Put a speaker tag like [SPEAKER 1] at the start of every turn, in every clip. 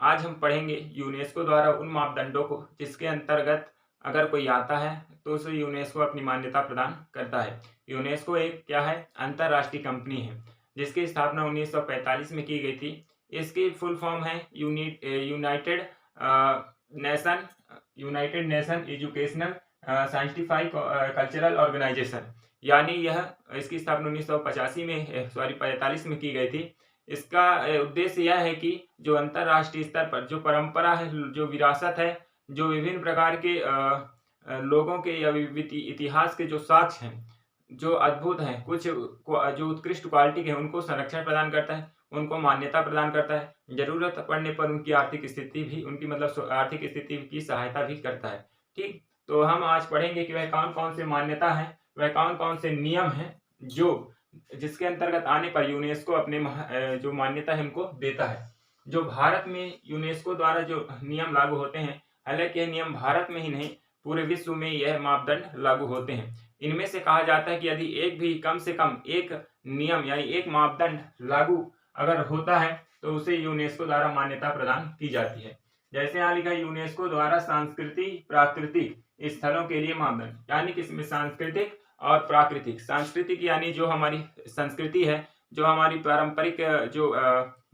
[SPEAKER 1] आज हम पढ़ेंगे यूनेस्को द्वारा उन मापदंडों को जिसके अंतर्गत अगर कोई आता है तो उसे यूनेस्को अपनी मान्यता प्रदान करता है। यूनेस्को एक क्या है? अंतर्राष्ट्रीय कंपनी है जिसकी स्थापना 1945 में की गई थी। इसकी फुल फॉर्म है United Nation United Nation Educational Scientific Cultural Organization. यानी यह इसकी स्थापना 1985 में 45 में की गई थी। इसका उद्देश्य यह है कि जो अंतर्राष्ट्रीय स्तर पर जो परंपरा है, जो विरासत है, जो विभिन्न प्रकार के लोगों के या इतिहास के जो साक्ष्य हैं, जो अद्भुत हैं, कुछ जो उत्कृष्ट क्वालिटी के हैं, उनको संरक्षण प्रदान करता है, उनको मान्यता प्रदान करता है, जरूरत पड़ने पर उनकी आर्थिक स्थिति भी उनकी मतलब आर्थिक स्थिति की सहायता भी करता है। ठीक, तो हम आज पढ़ेंगे कि वह कौन कौन से मान्यता है, वह कौन कौन से नियम हैं जो जिसके अंतर्गत आने पर यूनेस्को अपने जो मान्यता है उनको देता है। जो भारत में यूनेस्को द्वारा जो नियम लागू होते हैं, हालांकि यह नियम भारत में ही नहीं पूरे विश्व में यह मापदंड लागू होते हैं। इनमें से कहा जाता है कि यदि एक भी कम से कम एक नियम यानी एक मापदंड लागू अगर होता है तो उसे यूनेस्को द्वारा मान्यता प्रदान की जाती है। जैसे यहाँ लिखा यूनेस्को द्वारा सांस्कृतिक प्राकृतिक स्थलों के लिए मापदंड, यानी कि इसमें सांस्कृतिक और प्राकृतिक। सांस्कृतिक यानी जो हमारी संस्कृति है, जो हमारी पारंपरिक जो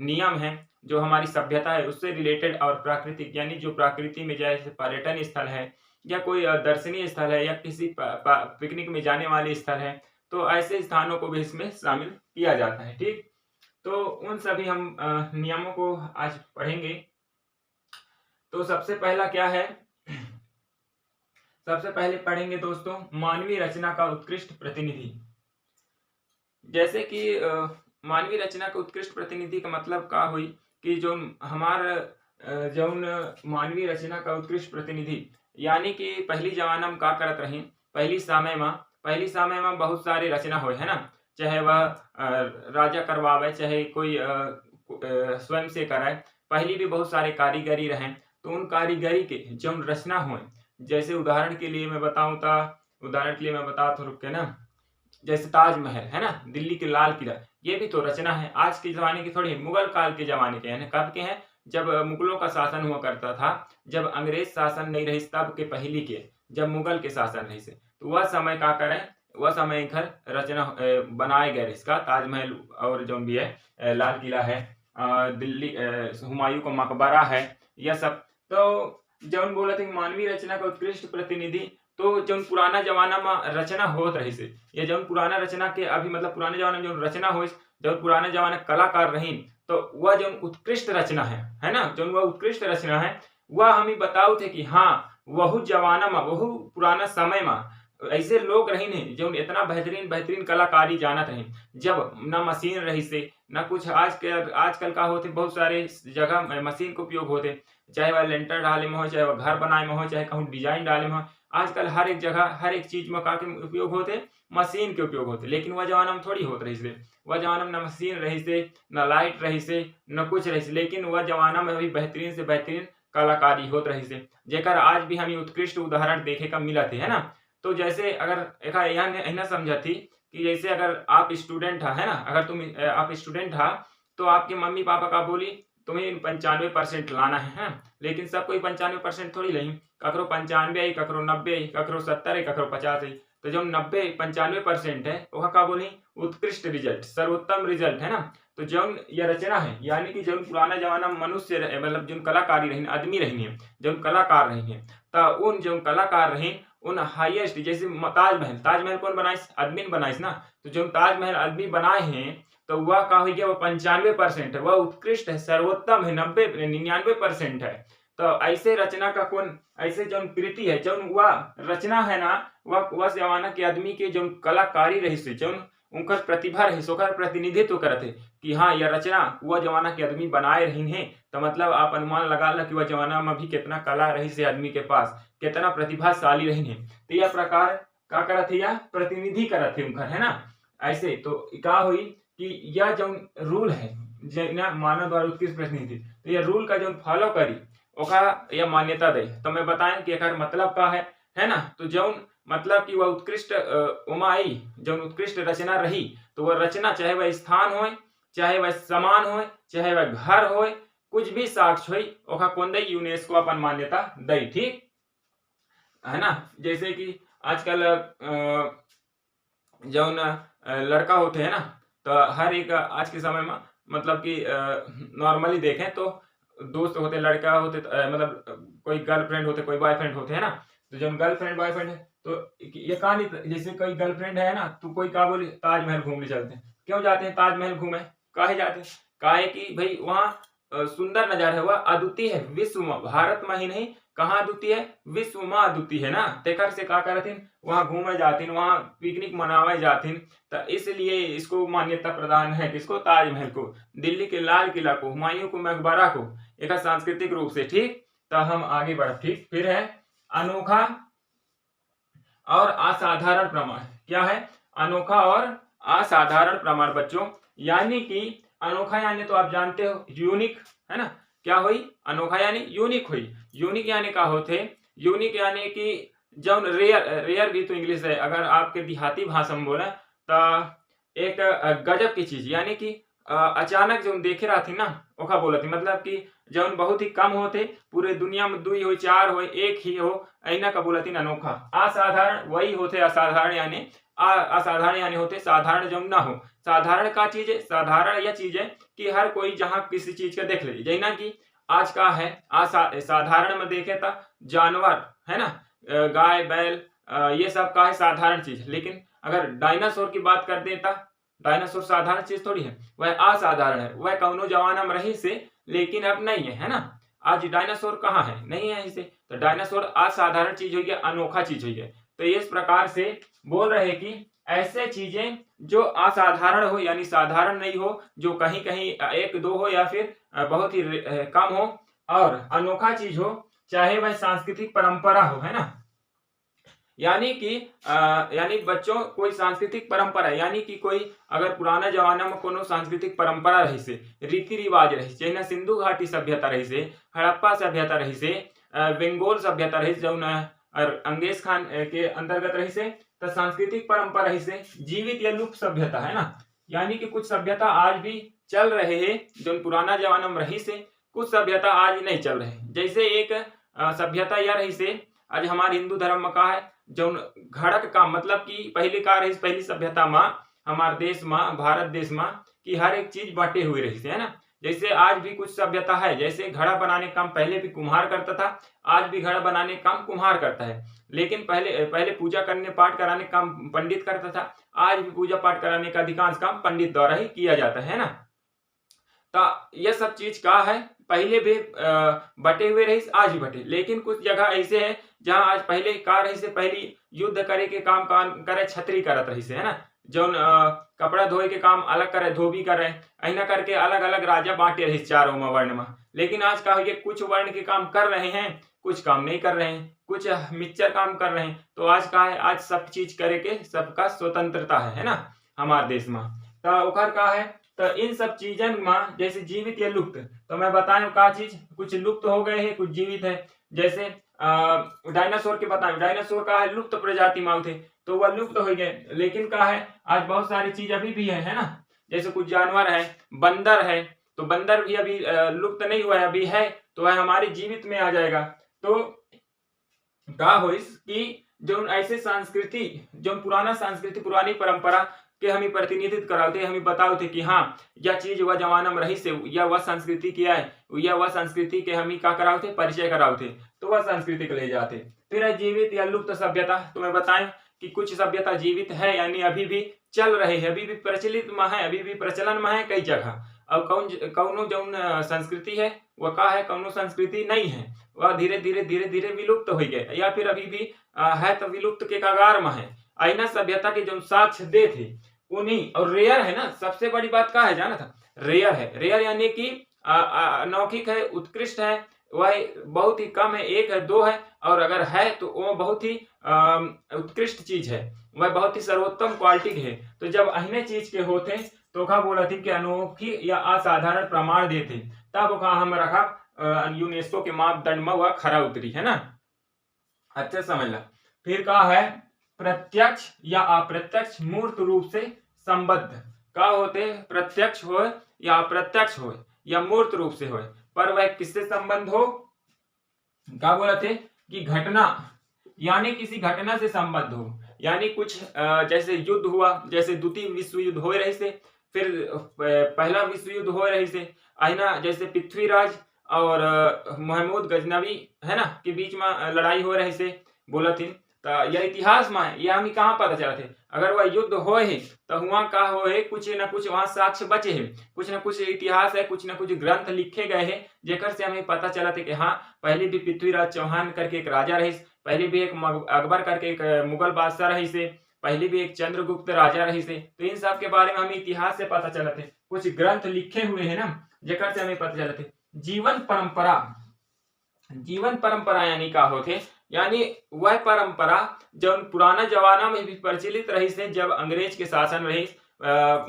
[SPEAKER 1] नियम है, जो हमारी सभ्यता है उससे रिलेटेड, और प्राकृतिक यानी जो प्रकृति में जैसे पर्यटन स्थल है या कोई दर्शनीय स्थल है या किसी पिकनिक में जाने वाले स्थल है, तो ऐसे स्थानों को भी इसमें शामिल किया जाता है। ठीक, तो उन सभी हम नियमों को आज पढ़ेंगे। तो सबसे पहला क्या है? सबसे पहले पढ़ेंगे दोस्तों मानवीय रचना का उत्कृष्ट प्रतिनिधि। जैसे कि मानवीय रचना का उत्कृष्ट प्रतिनिधि का मतलब का हुई कि जो हमार जो मानवीय रचना का उत्कृष्ट प्रतिनिधि यानी कि पहली जमाना में का करत रही, पहली समय में बहुत सारे रचना हो है ना, चाहे वह राजा करवावे चाहे कोई स्वयं से कराए, पहली भी बहुत सारे कारीगरी रहे। तो उन कारीगरी के जो रचना हुए, जैसे उदाहरण के लिए मैं बता तो रुक के ना, जैसे ताजमहल है ना, दिल्ली के लाल किला, ये भी तो रचना है। आज के जमाने की थोड़ी, मुगल काल के जमाने के हैं। कब के हैं? जब मुगलों का शासन हुआ करता था, जब अंग्रेज शासन नहीं रही तब के पहली के, जब मुगल के शासन रही से, तो वह समय का करें, वह समय घर रचना बनाए गए। इसका ताजमहल और जो भी है लाल किला है, दिल्ली हुमायूं का मकबरा है, यह सब। तो जब बोला था मानवीय रचना का उत्कृष्ट प्रतिनिधि, तो जो पुराना जमाना में रचना होत रही से, ये जो पुराना रचना के अभी मतलब पुराने जमाने में जो रचना हो, जब पुराने जमाने कलाकार रही, तो वह जो उत्कृष्ट रचना है ना, जो वह उत्कृष्ट रचना है, वह हमें बताओ थे कि हाँ वह जमाना में, वह पुराना समय में ऐसे लोग रही नहीं जो इतना बेहतरीन कलाकारी जानत रही, जब न मशीन रही से न कुछ। आजकल का होते बहुत सारे जगह मशीन का उपयोग होते, चाहे वह लेंटर डाले में हो, चाहे वह घर बनाए में हो, चाहे कहूँ डिजाइन डाले में हो। आजकल हर एक जगह हर एक चीज में का के उपयोग होते, मशीन के उपयोग होते। लेकिन वह जमाना में थोड़ी होत रही से, वह जमाना में न मशीन रही से, न लाइट रही से, न कुछ रही से, लेकिन वह जमाना में भी बेहतरीन से बेहतरीन कलाकारी होत रही से, जेकर आज भी हमें उत्कृष्ट उदाहरण देखे का मिला थे, है ना। तो जैसे अगर एक समझा थी कि जैसे अगर आप स्टूडेंट है ना, अगर आप स्टूडेंट हा, तो आपके मम्मी पापा का बोली तुम्हें 95% लाना है, लेकिन सब कोई 95% थोड़ी नहीं, ककरो 95 आई, ककरो 90 आई, ककरो 70 आई, ककरो 50 आई। तो जो 95% है वह का बोली उत्कृष्ट रिजल्ट, सर्वोत्तम रिजल्ट है ना। तो जो यह रचना है, यानी कि जो पुराना जमाना में मनुष्य मतलब जो कलाकारी रही, आदमी रही है, जो कलाकार रही है, तो उन जो कलाकार रही उन हाईएस्ट, जैसे ताजमहल कौन बनाइस? आदमी ने बनाइस ना। तो जो ताजमहल आदमी बनाए हैं, तो वह का हो गया, वह 95% है, वह उत्कृष्ट है, सर्वोत्तम है, 99% है। तो ऐसे रचना का कौन, ऐसे जो कृति है, जो वह रचना है ना, वह जमाना के आदमी के जो कलाकारी रही से, जो उनकर प्रतिभा रही, सोकर प्रतिनिधित्व करते कि हाँ यह रचना वह जमाना के आदमी बनाए रही है। तो मतलब आप अनुमान लगा ला कि वह जमाना में भी कितना कला रही से आदमी के पास, कितना प्रतिभाशाली रही है। तो यह प्रकार का करत है, यह प्रतिनिधि करत है उनकर, है ना। ऐसे तो क्या हुई कि यह जो रूल है मानव द्वारा उत्कृष्ट प्रतिनिधि, तो यह रूल का जो फॉलो करी ओका यह मान्यता दे। तो मैं बताएं कि एकर मतलब का है ना। तो जो मतलब कि वह उत्कृष्ट उमाई जो उत्कृष्ट रचना रही, तो वह रचना चाहे वह स्थान हो, चाहे वह सामान हो, चाहे वह घर हो, कुछ भी साक्ष्य होई ओका कौन दई, यूनेस्को अपन मान्यता दई, ठीक है ना। जैसे कि आजकल जौन लड़का होते हैं ना, तो हर एक आज के समय में मतलब कि नॉर्मली देखें तो दोस्त होते, लड़का होते मतलब कोई गर्लफ्रेंड होते, कोई बॉयफ्रेंड होते हैं ना, तो जब गर्लफ्रेंड बॉयफ्रेंड है तो ये कहानी, जैसे कोई गर्लफ्रेंड है ना तो कोई क्या बोले ताजमहल घूमने चलते हैं। क्यों जाते हैं ताजमहल घूमे, काहे जाते हैं, काहे कि भाई वहाँ सुंदर नजारा है, वह अद्वितीय है विश्व में, भारत में ही नहीं, कहाँ अद्वितीय है, विश्व में अद्वितीय है ना। तेकर से का करथिन, वहां घूमे जाथिन, वहां पिकनिक मनावे जाथिन, तो इसलिए इसको मान्यता प्रदान है, किसको, ताजमहल को, दिल्ली के लाल किला को, हुमायूं को, मकबरा को, एक सांस्कृतिक रूप से, ठीक। तो हम आगे बढ़, ठीक। फिर है अनोखा और असाधारण प्रमाण। क्या है, अनोखा और असाधारण प्रमाण बच्चों, यानी कि अनोखा यानी तो आप जानते हो यूनिक, है ना। क्या हुई, अनोखा यानी यूनिक हुई, यूनिक यानी का होते, यूनिक यानी कि जब रेयर, रेयर भी तो इंग्लिश है, अगर आपके देहाती भाषा में बोले तो एक गजब की चीज, यानी कि अचानक जो देखे रहा थी ना ओखा बोला थी, मतलब कि जब बहुत ही कम होते, पूरे दुनिया में 2 हो, 4 हो, एक ही हो, ऐना का बोला थी अनोखा। असाधारण वही होते असाधारण, यानी असाधारण यानी होते साधारण जो ना हो। साधारण का चीज है, साधारण यह चीज है कि हर कोई जहां किसी चीज का देख ले, जैना कि आज का है साधारण में देखे था जानवर, है ना, गाय बैल, ये सब का है साधारण चीज। लेकिन अगर डायनासोर की बात कर देता, डायनासोर साधारण चीज थोड़ी है, वह असाधारण है, वह कौनो जमाना में रही से, लेकिन अब नहीं है ना। आज डायनासोर कहाँ है, नहीं है इसे, तो डायनासोर असाधारण चीज हुई है, अनोखा चीज हुई है। तो इस प्रकार से बोल रहे कि ऐसे चीजें जो असाधारण हो, यानी साधारण नहीं हो, जो कहीं कहीं 1-2 हो या फिर बहुत ही कम हो, और अनोखा चीज हो, चाहे वह सांस्कृतिक परंपरा हो, है ना। यानी कि यानी बच्चों कोई सांस्कृतिक परंपरा, यानी कि कोई अगर पुराना जमाना में कोनो सांस्कृतिक परंपरा रही से, रीति रिवाज रही, जैसे सिंधु घाटी सभ्यता रही से, हड़प्पा सभ्यता रही से, बंगाल सभ्यता रही, जो अंगेज खान के अंतर्गत रही से, तो सांस्कृतिक परंपरा रही से जीवित या लुप्त सभ्यता, है ना। यानी कि कुछ सभ्यता आज भी चल रहे है, जो पुराना जमाना में रही से, कुछ सभ्यता आज नहीं चल रहे। जैसे एक सभ्यता यह रही से, आज हमारे हिंदू धर्म में कहा है जो घड़क का मतलब कि पहले का रही, पहली सभ्यता में हमारे देश में, भारत देश में, कि हर एक चीज बांटे हुए रही थी, है ना। जैसे आज भी कुछ सभ्यता है, जैसे घड़ा बनाने का काम पहले भी कुम्हार करता था, आज भी घड़ा बनाने का काम कुम्हार करता है। लेकिन पहले पूजा करने पाठ कराने का काम पंडित करता था, आज भी पूजा पाठ कराने का अधिकांश काम पंडित द्वारा ही किया जाता है ना। तो यह सब चीज का है, पहले भी बटे हुए रही, आज भी बटे। लेकिन कुछ जगह ऐसे है जहां आज पहले का रही से, पहली युद्ध करे के काम करे छतरी करत रही से, है ना। जो कपड़ा धोए के काम अलग करे, धोबी करे, ऐना करके अलग अलग राजा बांटे रही चारों में वर्ण में। लेकिन आज का ये कुछ वर्ण के काम कर रहे हैं, कुछ काम नहीं कर रहे हैं, कुछ मिक्सचर काम कर रहे हैं। तो आज का है, आज सब चीज करे के सबका स्वतंत्रता है ना हमारे देश में। तो ओकर का है, तो इन सब चीजन में जैसे जीवित या लुप्त, तो मैं बताऊं का चीज, कुछ लुप्त हो गए हैं, कुछ जीवित है। जैसे डायनासोर के बताएं, डायनासोर का है लुप्त प्रजाति में थे, तो वह लुप्त हो गए। लेकिन का है आज बहुत सारी चीज अभी भी है ना। जैसे कुछ जानवर है, बंदर है, तो बंदर भी अभी लुप्त नहीं हुआ है, अभी है, तो वह हमारे जीवित में आ जाएगा। तो का हो कि जो ऐसे संस्कृति, जो पुराना संस्कृति, पुरानी परंपरा के हमें प्रतिनिधित्व कराते, हमें बताते कि हाँ यह चीज वह जमाना में रही से, या वह संस्कृति क्या है, या वह संस्कृति के हमें क्या कराते, परिचय कराते, तो वह संस्कृति को ले जाते। फिर है जीवित या लुप्त सभ्यता, तो मैं बताएं कि कुछ सभ्यता जीवित है, यानी अभी भी चल रहे हैं, अभी भी प्रचलित में है, अभी भी प्रचलन में है कई जगह। अब कौनो जो संस्कृति है वह का है, कौनो संस्कृति नहीं है, वह धीरे धीरे धीरे धीरे विलुप्त हो गए, या फिर अभी भी है तो विलुप्त के कगार में है। ऐना सभ्यता के जो साक्ष्य दे थे उन्हीं, और रेयर है ना, सबसे बड़ी बात क्या है जाना था, रेयर है। रेयर यानी कि अनौखिक है, उत्कृष्ट है, वह बहुत ही कम है, 1 है, 2 है, और अगर है तो वो बहुत ही उत्कृष्ट चीज है, वह बहुत ही सर्वोत्तम क्वालिटी है। तो जब अहिने चीज के होते तो का बोला थी कि अनोखी या असाधारण प्रमाण देते, तब का हम रखा यूनेस्को के मापदंड में वह खरा उतरी, है ना। अच्छा समझ ला। फिर का है प्रत्यक्ष या अप्रत्यक्ष मूर्त रूप से संबद्ध। का होते, प्रत्यक्ष हो या अप्रत्यक्ष हो या मूर्त रूप से हो। पर वह किससे संबंध हो, क्या बोला थे कि घटना, यानी किसी घटना से संबंध हो, यानी कुछ जैसे युद्ध हुआ, जैसे द्वितीय विश्व युद्ध हो रही से, फिर पहला विश्व युद्ध हो रही से, है ना, जैसे पृथ्वीराज और महमूद गजनवी है ना के बीच में लड़ाई हो रही से बोला थी। तो यह इतिहास में है, यह हमें कहाँ पता चला थे, अगर वह युद्ध हो है तो हुआ का हो है, कुछ न कुछ वहां साक्ष्य बचे हैं, कुछ न कुछ इतिहास है, कुछ न कुछ ग्रंथ लिखे गए हैं, जेकर से हमें पता चला था कि हाँ पहले भी पृथ्वीराज चौहान करके एक राजा रही, पहले भी एक अकबर करके एक मुगल बादशाह रही से, पहले भी एक चंद्रगुप्त राजा रही से। तो इन सब के बारे में हमें इतिहास से पता चला थे, कुछ ग्रंथ लिखे हुए हैं ना, जेकर से हमें पता चला थे। जीवन परंपरा, जीवन परंपरा यानी का होते, यानी वह परंपरा जो पुराना जमाना में भी प्रचलित रही से, जब अंग्रेज के शासन रही,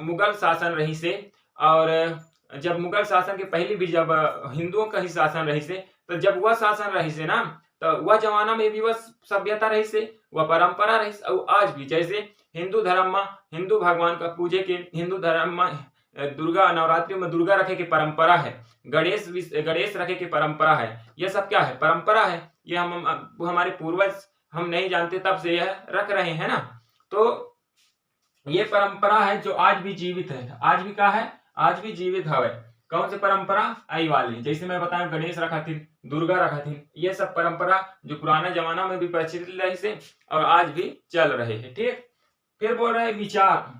[SPEAKER 1] मुगल शासन रही से, और जब मुगल शासन के पहले भी जब हिंदुओं का ही शासन रही से, तो जब वह शासन रही से ना, तो वह जमाना में भी वह सभ्यता रही से, वह परंपरा रही से। और आज भी जैसे हिंदू धर्म में हिंदू भगवान का पूजे के, हिंदू धर्म में दुर्गा नवरात्रि में दुर्गा रखे की परंपरा है, गणेश रखे की परंपरा है, यह सब क्या है, परंपरा है। ये हम हमारे पूर्वज हम नहीं जानते तब से यह रख रहे हैं ना। तो ये परंपरा है जो आज भी जीवित है, आज भी क्या है, आज भी जीवित है। कौन सी परंपरा, आई वाली, जैसे मैं बताया गणेश रखा थी, दुर्गा रखा थी, ये सब परंपरा जो पुराना जमाना में भी प्रचलित रही से और आज भी चल रहे हैं। ठीक, फिर बोल रहे हैं विचार,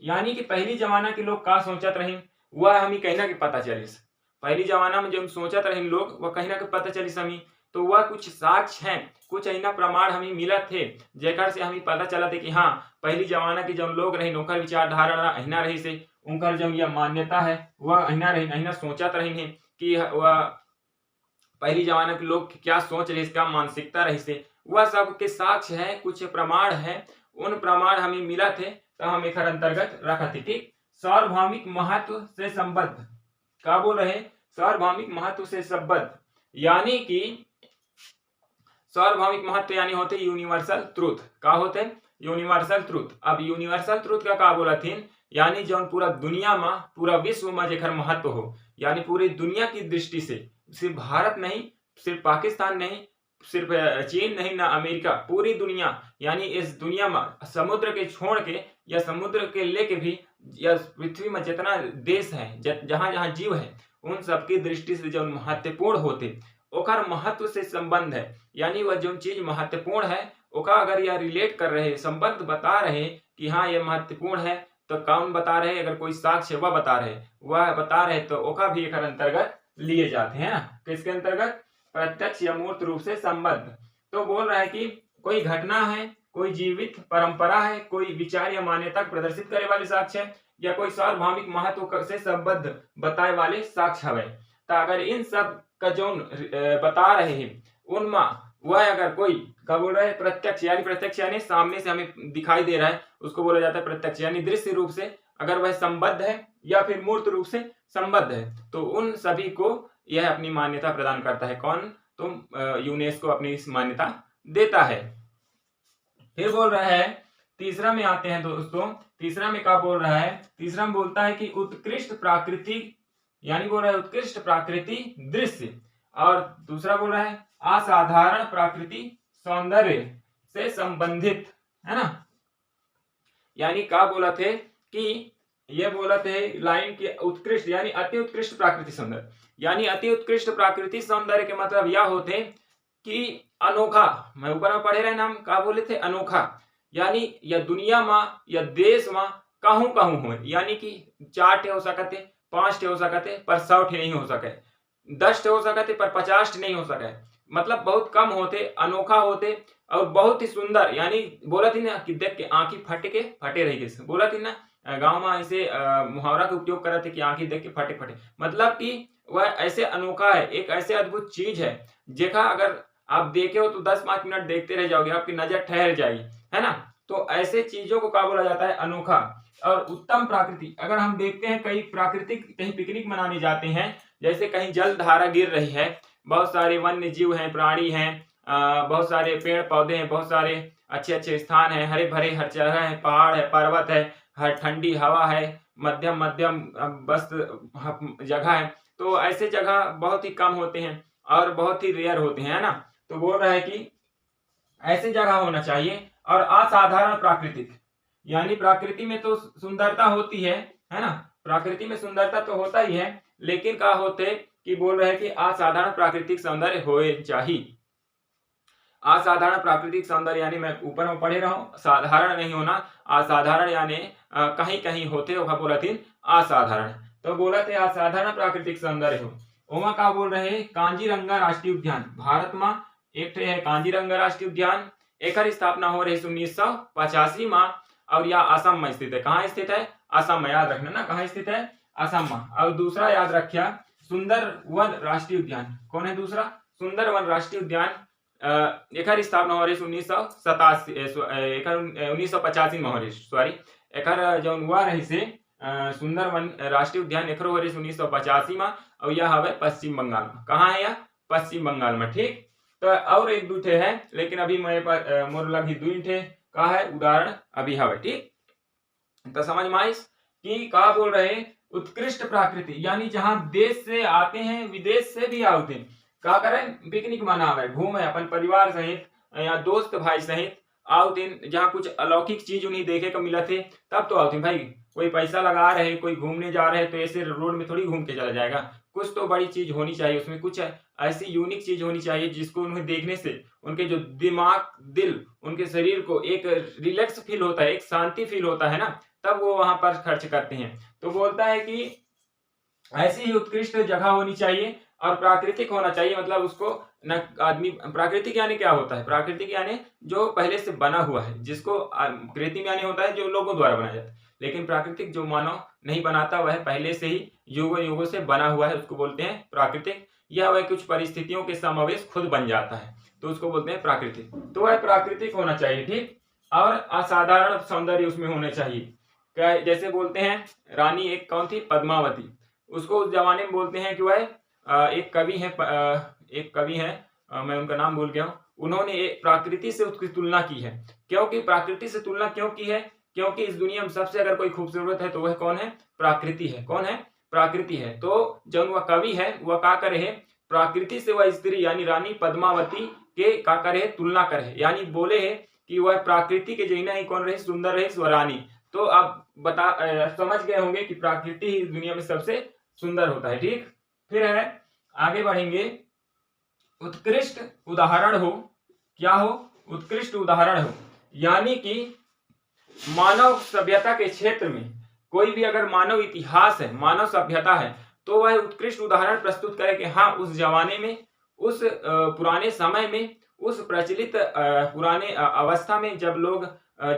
[SPEAKER 1] यानी कि पहली जमाना के लोग का सोचत रहे, वह हमें कहीं ना पता चलिस, पहली जमाना में जो सोचत रहे लोग वह कहीं ना पता चलिस हमें। तो वह कुछ साक्ष्य हैं, कुछ ऐना प्रमाण हमें मिला थे, जेकर से हमें पता चला थे कि हाँ पहली जमाना के जो लोग रहे उनका विचारधारा अहिना रही से, उनका जो यह मान्यता है वह अहिना रही, अहिना सोचत रहे हैं कि वह पहली जमाना के लोग क्या सोच रहे, इसका मानसिकता रही से, वह सब के साक्ष्य है, कुछ प्रमाण है, उन प्रमाण हमें मिला थे तो हम एक अंतर्गत रखा थे। ठीक, सार्वभौमिक महत्व से संबद्ध, क्या बोल रहे, सार्वभौमिक महत्व से संबद्ध, यानी कि सार्वभौमिक महत्व यानी होते यूनिवर्सल ट्रूथ, क्या होते, यूनिवर्सल ट्रूथ। अब यूनिवर्सल ट्रूथ का क्या बोला थी, यानी जो पूरा दुनिया में, पूरा विश्व में जेकर महत्व हो, यानी पूरी दुनिया की दृष्टि से, सिर्फ भारत नहीं, सिर्फ पाकिस्तान नहीं, सिर्फ चीन नहीं ना अमेरिका, पूरी दुनिया, यानी इस दुनिया में समुद्र के छोड़ के या समुद्र के लेके भी, या पृथ्वी में जितना देश है, जहां जहां जीव है, उन सबकी दृष्टि से जो महत्वपूर्ण होते, ओकर महत्व से संबंध है, यानी वह जो चीज महत्वपूर्ण है ओका अगर यह रिलेट कर रहे, संबंध बता रहे कि हाँ ये महत्वपूर्ण है, तो कौन बता रहे, अगर कोई साक्ष्य वह बता रहे तो ओका भी एक अंतर्गत लिए जाते हैं ना, किसके अंतर्गत, प्रत्यक्ष या मूर्त रूप से संबद्ध। तो बोल रहा है कि कोई घटना है, कोई जीवित परंपरा है, कोई विचार या मान्यता प्रदर्शित करे वाले साक्ष्य है, या कोई सार्वभौमिक महत्व से संबद्ध बताए वाले साक्ष्य है। तो अगर इन सब का जो बता रहे हैं उनमें वह अगर कोई क्या बोल रहा है, प्रत्यक्ष, यानी प्रत्यक्ष यानी सामने से हमें दिखाई दे रहा है, उसको बोला जाता है प्रत्यक्ष, यानी दृश्य रूप से अगर वह संबद्ध है या फिर मूर्त रूप से संबद्ध है, तो उन सभी को यह अपनी मान्यता प्रदान करता है। कौन, तो यूनेस्को अपनी इस मान्यता देता है। फिर बोल रहा है, तीसरा में आते हैं दोस्तों, तीसरा में क्या बोल रहा है, तीसरा में बोलता है कि उत्कृष्ट प्राकृतिक, यानी बोल रहा है उत्कृष्ट प्राकृति दृश्य, और दूसरा बोल रहा है असाधारण प्राकृति सौंदर्य से संबंधित, है ना। यानी क्या बोला थे कि ये बोला थे लाइन के उत्कृष्ट यानी अति उत्कृष्ट प्राकृतिक सौंदर्य, यानी अति उत्कृष्ट प्राकृतिक सौंदर्य के मतलब यह होते कि अनोखा, मैं ऊपर में पढ़े रहे नाम क्या बोले थे, अनोखा, यानी या दुनिया में या देश में कहूं कहूं हो, यानी कि 4 ठे हो सकते, 5 ठे हो सकते, पर 100 ठे नहीं हो सके, 10 ठे हो सकते पर 50 ठे नहीं हो सके, मतलब बहुत कम होते, अनोखा होते और बहुत ही सुंदर। यानी बोला थी ना कि देख के आंखी फटे रही, बोला थी ना गांव में ऐसे मुहावरा का उपयोग कर रहे थे कि आंखी देख के फटे, मतलब कि वह ऐसे अनोखा है, एक ऐसे अद्भुत चीज है जेका अगर आप देखे हो तो 10-5 मिनट देखते रह जाओगे, आपकी नजर ठहर जाएगी, है ना। तो ऐसे चीजों को क्या बोला जाता है, अनोखा। और उत्तम प्राकृतिक, अगर हम देखते हैं कहीं प्राकृतिक, कहीं पिकनिक मनाने जाते हैं, जैसे कहीं जल धारा गिर रही है, बहुत सारे वन्य जीव हैं, प्राणी हैं, बहुत सारे पेड़ पौधे हैं, बहुत सारे अच्छे अच्छे स्थान हैं, हरे भरे हर जगह है, पहाड़ है, पर्वत है, हर ठंडी हवा है, मध्यम बस जगह है, तो ऐसे जगह बहुत ही कम होते हैं और बहुत ही रेयर होते हैं, है ना। तो बोल रहा है कि ऐसी जगह होना चाहिए और असाधारण प्राकृतिक, यानी प्रकृति में तो सुंदरता होती है ना, प्रकृति में सुंदरता तो होता ही है, लेकिन क्या होते कि बोल रहे हैं कि असाधारण प्राकृतिक सौंदर्य होए चाहिए। असाधारण प्राकृतिक सौंदर्य यानी मैं ऊपर में पढ़े रहा हूं, साधारण नहीं होना, असाधारण यानी कहीं कहीं होते हो बोला थी असाधारण, तो बोला थे असाधारण प्राकृतिक सौंदर्य हो। ओमा का बोल रहे कांजीरंगा राष्ट्रीय उद्यान भारत में एक है कांजीरंगा राष्ट्रीय उद्यान, एक स्थापना हो रही 1985 में और यह असम में स्थित है। कहाँ स्थित है? असम में, याद रखना ना कहाँ स्थित है, असम में। और दूसरा याद रखिया सुंदर वन राष्ट्रीय उद्यान, कौन है दूसरा? सुंदर वन राष्ट्रीय उद्यान एक स्थापना हो रही 1985 में हो रही, सॉरी एक जो हुआ रही से सुंदरवन राष्ट्रीय उद्यान एक हो रही 1985 में और यह हवे पश्चिम बंगाल में। कहाँ है यह? पश्चिम बंगाल में, ठीक। तो और एक दो ठे है, लेकिन अभी मेरे पास मोर लगी दो ठे का है उदाहरण अभी हवे, ठीक। तो समझ में आइस कि का बोल रहे उत्कृष्ट प्रकृति, यानी जहां देश से आते हैं विदेश से भी आते हैं, का करें पिकनिक मनावे, घूमे अपन परिवार सहित या दोस्त भाई सहित आउतीन, जहाँ कुछ अलौकिक चीज उन्हें देखे को मिला थे तब तो आउतीन भाई। कोई पैसा लगा रहे, कोई घूमने जा रहे तो ऐसे रोड में थोड़ी घूम के चला जाएगा, कुछ तो बड़ी चीज होनी चाहिए उसमें, कुछ ऐसी यूनिक चीज होनी चाहिए जिसको उन्हें देखने से उनके जो दिमाग दिल उनके शरीर को एक रिलैक्स फील होता है, एक शांति फील होता है ना, तब वो वहां पर खर्च करते हैं। तो बोलता है कि ऐसी ही उत्कृष्ट जगह होनी चाहिए और प्राकृतिक होना चाहिए, मतलब उसको न आदमी, प्राकृतिक यानी क्या होता है? प्राकृतिक यानी जो पहले से बना हुआ है, जिसको कृत्रिम यानी होता है जो लोगों द्वारा बनाया जाता है, लेकिन प्राकृतिक जो मानव नहीं बनाता वह पहले से ही युगों युगों से बना हुआ है, उसको बोलते हैं प्राकृतिक। या वह कुछ परिस्थितियों के समावेश खुद बन जाता है तो उसको बोलते हैं प्राकृतिक। तो वह प्राकृतिक होना चाहिए, ठीक। और असाधारण सौंदर्य उसमें होने चाहिए। जैसे बोलते हैं रानी एक कौन थी? पद्मावती। उसको उस जमाने में बोलते हैं कि वह एक कवि है, मैं उनका नाम भूल गया हूँ, उन्होंने एक प्रकृति से उसकी तुलना की है। क्योंकि प्रकृति से तुलना क्यों की है? क्योंकि इस दुनिया में सबसे अगर कोई खूबसूरत है तो वह कौन है? प्रकृति है। कौन है? प्रकृति है। तो जब वह कवि है वह का करे है, प्रकृति से वह स्त्री यानी रानी पद्मावती के का करे तुलना करे, यानी बोले है कि वह प्रकृति के जैना ही कौन रही? सुंदर रही स्वरानी। तो आप समझ गए होंगे कि प्रकृति ही दुनिया में सबसे सुंदर होता है, ठीक। फिर है आगे बढ़ेंगे, उत्कृष्ट उदाहरण हो। क्या हो? उत्कृष्ट उदाहरण हो, यानी कि मानव सभ्यता के क्षेत्र में कोई भी अगर मानव इतिहास है, मानव सभ्यता है, तो वह उत्कृष्ट उदाहरण प्रस्तुत करे कि हाँ उस जमाने में, उस पुराने समय में, उस प्रचलित पुराने अवस्था में जब लोग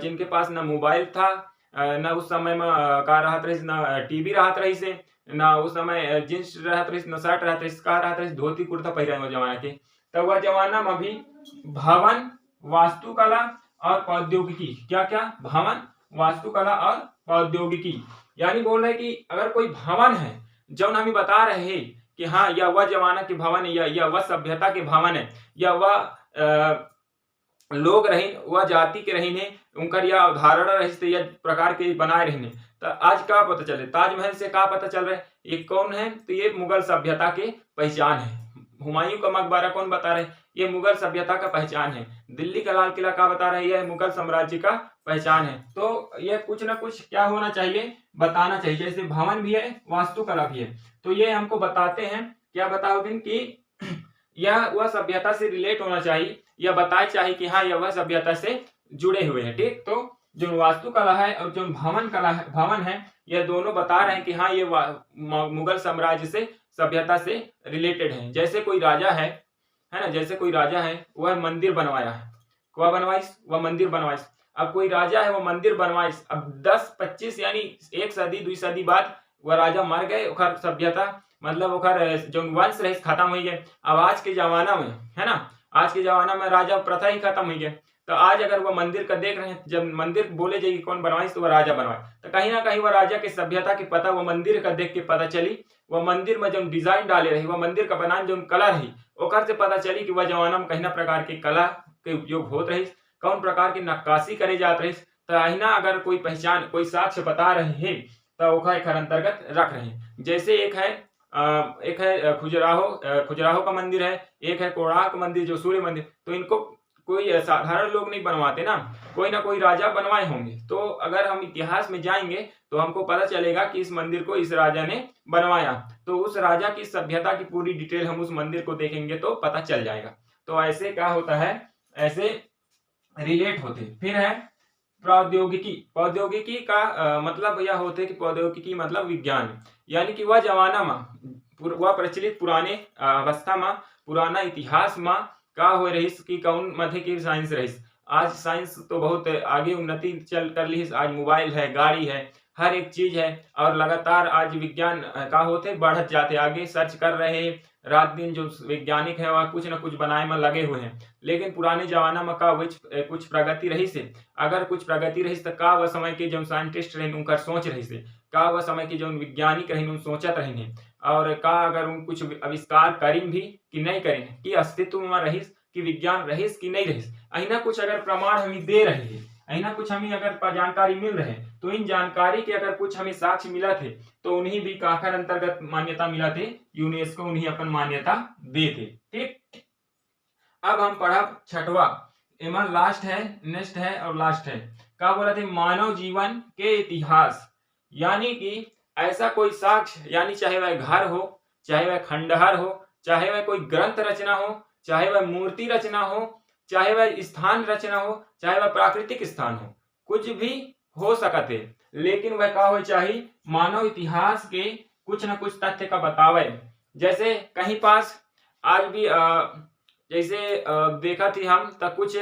[SPEAKER 1] जिनके पास न मोबाइल था, न उस समय में का रहत रही, न टीवी रहत रही से, ना उस समय जींस रहत रही, न शर्ट रहत रही, का रहत रही, धोती कुर्ता पहिरे वो जमाना के। तब वह जमाना में भी भवन, वास्तुकला और प्रौद्योगिकी, क्या क्या? भवन, वास्तुकला और प्रौद्योगिकी, यानी बोल रहे कि अगर कोई भवन है जो हमें बता रहे हैं कि हाँ यह वह जमाना के भवन है, या वह सभ्यता के भवन है, या वह लोग रही, वह जाति के रही ने उनकर यह अवधारणा रही या प्रकार के बनाए रहने। तो आज का पता चले, ताजमहल से का पता चल रहा है ये कौन है? तो ये मुगल सभ्यता के पहचान है। हुमायूं का मकबरा कौन बता रहे? ये मुगल सभ्यता का पहचान है। दिल्ली का लाल किला का बता रहे? यह मुगल साम्राज्य का पहचान है। तो यह कुछ ना कुछ क्या होना चाहिए? बताना चाहिए। जैसे भवन भी है, वास्तुकला भी है, तो ये हमको बताते हैं, क्या बताओगे कि यह वह सभ्यता से रिलेट होना चाहिए, यह बताए चाहिए कि हाँ यह वह सभ्यता से जुड़े हुए हैं, ठीक। तो जो वास्तुकला है और जो भवन है, यह दोनों बता रहे हैं कि हाँ ये मुगल साम्राज्य से, सभ्यता से रिलेटेड है। जैसे कोई राजा है ना, जैसे कोई राजा है वह मंदिर बनवाया है, क्या बनवाइस? वह मंदिर बनवाइस। अब कोई राजा है वो मंदिर बनवाइस, अब 10-25 यानी 1 सदी 2 सदी बाद वह राजा मर गए, ओखर सभ्यता मतलब ओखर जो वंश रहे खत्म हो गए। अब आज के जमाना में, है ना, आज के जमाना में राजा प्रथा ही खत्म हुई है। तो आज अगर वह मंदिर का देख रहे हैं, जब मंदिर बोले जाएगी कौन बनवाई तो वह राजा बनवाए, तो कहीं ना कहीं वह राजा की सभ्यता की पता वह मंदिर का देख के पता चली। वह मंदिर में जो डिजाइन डाले रही, वह मंदिर का बनाने जो कला रही, ओकर से पता चली कि वह जमाना में कहीं ना प्रकार की कला के उपयोग होत रही, कौन प्रकार की नक्काशी करे जात रही। तो अहिना अगर कोई पहचान, कोई साक्ष्य बता रहे हैं तो ओखा एक अंतर्गत रख रहे हैं। जैसे एक है एक है खजुराहो का मंदिर है, एक है कोणार्क मंदिर जो सूर्य मंदिर। तो इनको कोई साधारण लोग नहीं बनवाते ना कोई राजा बनवाए होंगे। तो अगर हम इतिहास में जाएंगे तो हमको पता चलेगा कि इस मंदिर को इस राजा ने बनवाया। तो उस राजा की सभ्यता की पूरी डिटेल हम उस मंदिर को देखेंगे तो पता चल जाएगा। तो ऐसे क्या होता है, ऐसे रिलेट होते। फिर है प्रौद्योगिकी का मतलब यह होता है कि प्रौद्योगिकी मतलब विज्ञान, यानी कि वह जमाना में वह प्रचलित पुराने अवस्था में पुराना इतिहास में का हो रहीस कि कौन मथे की साइंस रहीस। आज साइंस तो बहुत आगे उन्नति चल कर ली। आज मोबाइल है, गाड़ी है, हर एक चीज है और लगातार आज विज्ञान का होते बढ़त जाते, आगे सर्च कर रहे रात दिन। जो वैज्ञानिक है वह कुछ न कुछ बनाए में लगे हुए हैं। लेकिन पुराने जमाना में का कुछ प्रगति रही से, अगर कुछ प्रगति रही तो का वह समय के जो साइंटिस्ट रहे उनका सोच रही से, का वह समय के जो वैज्ञानिक रहे उन सोचत रहे, और का अगर उन कुछ आविष्कार करीं भी कि नहीं करें, कि अस्तित्व में रहीस कि विज्ञान रहीस कि नहीं रहीस। अहिना कुछ अगर प्रमाण हमें दे रहे हैं, अहिना कुछ हमें अगर जानकारी मिल रहे हैं, तो इन जानकारी के अगर कुछ हमें साक्ष्य मिला थे तो उन्हीं भी काखर अंतर्गत मान्यता मिला थे, यूनेस्को उन्हीं अपन मान्यता दे थे। ठीक, अब हम पढ़ा छठवा, एमन लास्ट है, नेक्स्ट है और लास्ट है। क्या बोला थे, मानव जीवन के इतिहास, यानी कि ऐसा कोई साक्ष्य, यानी चाहे वह घर हो, चाहे वह खंडहर हो, चाहे वह कोई ग्रंथ रचना हो, चाहे वह मूर्ति रचना हो, चाहे वह स्थान रचना हो, चाहे वह प्राकृतिक स्थान हो, कुछ भी हो सकते, लेकिन वह का हो चाहिए मानव इतिहास के कुछ न कुछ तथ्य का बतावे। जैसे कहीं पास आज भी जैसे देखा थी हम तब कुछ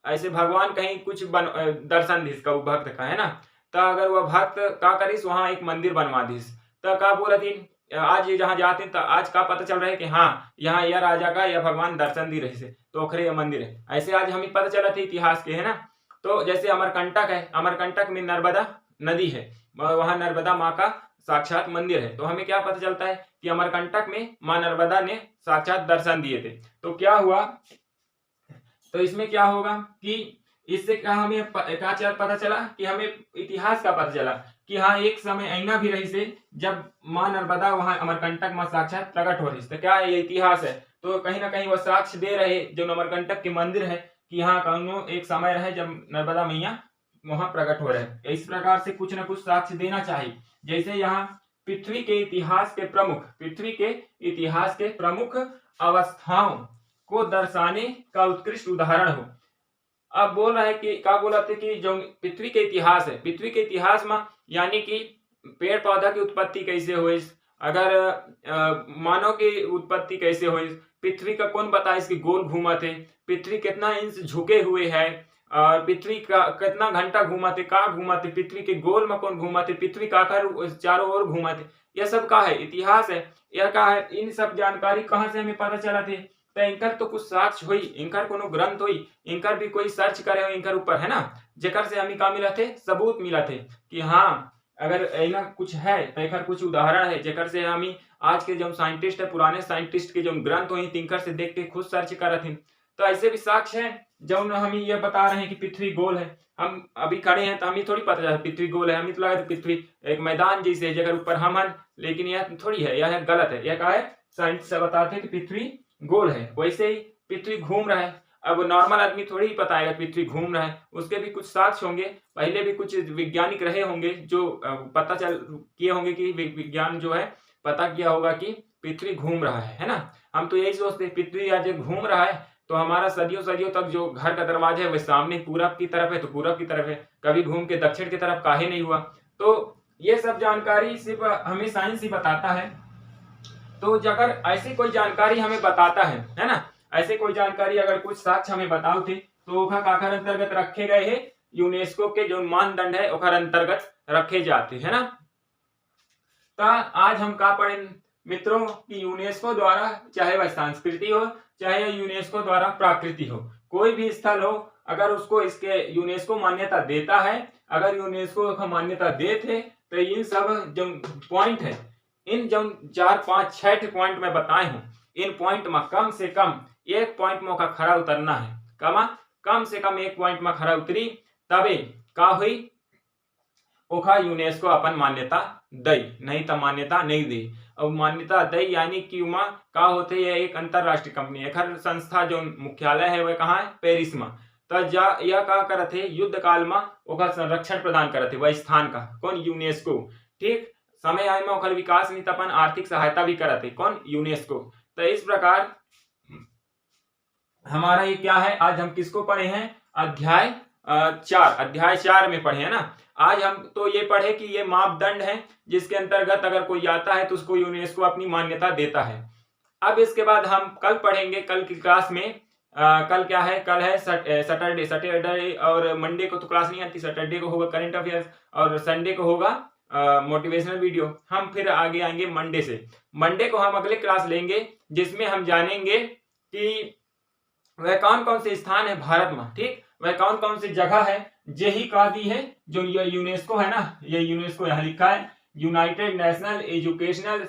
[SPEAKER 1] ऐसे भगवान कहीं कुछ दर्शन दिस का भक्त का है ना, तो अगर वह भक्त का करिस वहां एक मंदिर बनवा दिस, तो का बोला थी आज ये जहाँ जाते तो आज का पता चल रहा है कि हाँ यहाँ यह राजा का यह भगवान दर्शन दी रही से, तो ओखरे यह मंदिर है। ऐसे आज हमें पता चला था इतिहास के, है ना। तो जैसे अमरकंटक है, अमरकंटक में नर्मदा नदी है, वहां नर्मदा माँ का साक्षात मंदिर है। तो हमें क्या पता चलता है कि अमरकंटक में माँ नर्मदा ने साक्षात दर्शन दिए थे। तो क्या हुआ, तो इसमें क्या होगा कि इससे क्या हमें क्या पता चला कि हमें इतिहास का पता चला कि हाँ एक समय ऐना भी रही से जब माँ नर्मदा वहां अमरकंटक में साक्षात प्रकट हो रही। तो क्या है, ये इतिहास है। तो कहीं ना कहीं वह साक्ष्य दे रहे जो अमरकंटक के मंदिर है कि हाँ कौनो एक समय रहे जब नर्मदा मैया वहां प्रकट हो रहे। इस प्रकार से कुछ न कुछ साक्ष्य देना चाहिए। जैसे यहाँ पृथ्वी के इतिहास के प्रमुख अवस्थाओं को दर्शाने का उत्कृष्ट उदाहरण हो। अब बोल रहा है कि क्या बोला थे कि जो पृथ्वी के इतिहास है, पृथ्वी के इतिहास में यानी कि पेड़ पौधा की उत्पत्ति कैसे हुई, अगर मानव की उत्पत्ति कैसे हुई, पृथ्वी का कौन बताए इसकी गोल घूमा थे, पृथ्वी कितना इंच झुके हुए है, पृथ्वी का कितना घंटा घूमा थे, का घूमा थे, पृथ्वी के गोल में कौन घूमा थे, पृथ्वी का चारों ओर घूमा थे, यह सब का है इतिहास है। यह का है, इन सब जानकारी कहाँ से हमें पता चला थे, तो इनकर तो कुछ साक्ष्य हुई, इनकर कोनो ग्रंथ हुई, इनकर भी कोई सर्च करे हो इनकर ऊपर, है ना, जेकर से हमें का मिला थे, सबूत मिला थे कि हाँ अगर ऐना कुछ है तो एक कुछ उदाहरण है जेकर से हमें आज के जो साइंटिस्ट है, पुराने साइंटिस्ट के जो ग्रंथ हुई तिनकर से देख के खुद सर्च कर रहे थे। तो ऐसे भी साक्ष्य है जो हमें यह बता रहे हैं कि पृथ्वी गोल है। हम अभी खड़े हैं तो हमें थोड़ी पता चला पृथ्वी गोल है, हमें तो लगा पृथ्वी एक मैदान जैसे जगह ऊपर हम हैं, लेकिन यह थोड़ी है, यह गलत है। यह क्या है, साइंटिस्ट बताते हैं कि पृथ्वी गोल है। वैसे ही पृथ्वी घूम रहा है, अब नॉर्मल आदमी थोड़ी ही पता है पृथ्वी घूम रहा है, उसके भी कुछ साक्ष्य होंगे, पहले भी कुछ वैज्ञानिक रहे होंगे जो पता चल किए होंगे कि विज्ञान जो है पता किया होगा कि पृथ्वी घूम रहा है ना। हम तो यही सोचते हैं पृथ्वी आज घूम रहा है तो हमारा सदियों सदियों तक जो घर का दरवाजा है वह सामने पूरब की तरफ है तो पूरब की तरफ है, कभी घूम के दक्षिण की तरफ काहे नहीं हुआ। तो ये सब जानकारी सिर्फ हमें साइंस ही बताता है। तो अगर ऐसी कोई जानकारी हमें बताता है ना, ऐसे कोई जानकारी अगर कुछ साक्ष्य हमें बताओ थे तो काखर अंतर्गत रखे गए है, यूनेस्को के जो मानदंड है ओखर अंतर्गत रखे जाते है ना। तो आज हम का पढ़े मित्रों कि यूनेस्को द्वारा चाहे वह संस्कृति हो चाहे यूनेस्को द्वारा प्राकृति हो, कोई भी स्थल हो अगर उसको इसके यूनेस्को मान्यता देता है, अगर यूनेस्को का मान्यता देते तो इन सब जो पॉइंट है, इन जो 4 5 6 पॉइंट में बताए हूं, इन पॉइंट में कम से कम एक पॉइंट में खड़ा उतरना है, कम से कम एक पॉइंट में खड़ा उतरी तबे का हुई ओखा यूनेस्को अपन मान्यता दई, नहीं तो मान्यता नहीं दी। और मान्यता दई यानी कि उमा का होते यह एक अंतरराष्ट्रीय कंपनी है। हर संस्था जो मुख्यालय है वह कहाँ है, पेरिस में। तो यह का करत है युद्ध काल में ओकर संरक्षण प्रदान करत है वह स्थान का, कौन, यूनेस्को। ठीक, समय आए में ओकर विकास में अपन आर्थिक सहायता भी करत है, कौन, यूनेस्को। तो इस प्रकार हमारा ये क्या है, आज हम किसको पढ़े हैं, अध्याय 4, अध्याय 4 में पढ़े हैं ना। आज हम तो ये पढ़े कि ये मापदंड है जिसके अंतर्गत अगर कोई आता है तो उसको यूनेस्को अपनी मान्यता देता है। अब इसके बाद हम कल पढ़ेंगे, कल की क्लास में कल क्या है, कल है सैटरडे और मंडे को तो क्लास नहीं आती, सैटरडे को होगा करंट अफेयर्स और संडे को होगा मोटिवेशनल वीडियो। हम फिर आगे आएंगे मंडे से। मंडे को हम अगले क्लास लेंगे जिसमें हम जानेंगे कि वह कौन कौन से स्थान है भारत में, ठीक, वह कौन कौन सी जगह है जेही का दी है जो ये यूनेस्को है ना, ये यूनेस्को यहाँ लिखा है, United National Educational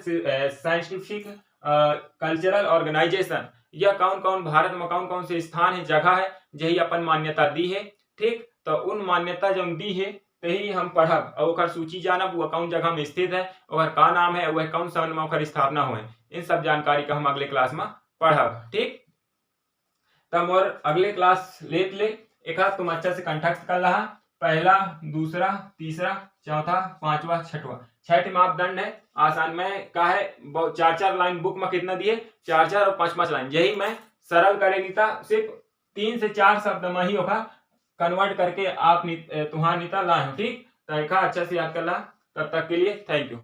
[SPEAKER 1] Scientific Cultural Organization. यह कौन कौन भारत में कौन कौन से स्थान है, जगह है जेही अपन मान्यता दी है। ठीक, तो उन मान्यता जो दी है तही हम पढ़ब और सूची जानब वह कौन जगह में स्थित है और का नाम है, वह कौन सन में स्थापना हुए, इन सब जानकारी का हम अगले क्लास में पढ़ब। ठीक, तब और अगले क्लास ले एक तुम अच्छा से कंठस्थ कर रहा, पहला, दूसरा, तीसरा, चौथा, पांचवा, छठवा, 6 मापदंड है। आसान में का है 4-4 लाइन बुक में कितना दिए, 4-4 और 5-5 लाइन, यही मैं सरल करेगी था, सिर्फ 3 से 4 शब्द में ही होगा कन्वर्ट करके आप तुम्हारा नीता लाए हो। ठीक, तो अच्छा से याद कर ला। तब तक के लिए थैंक यू।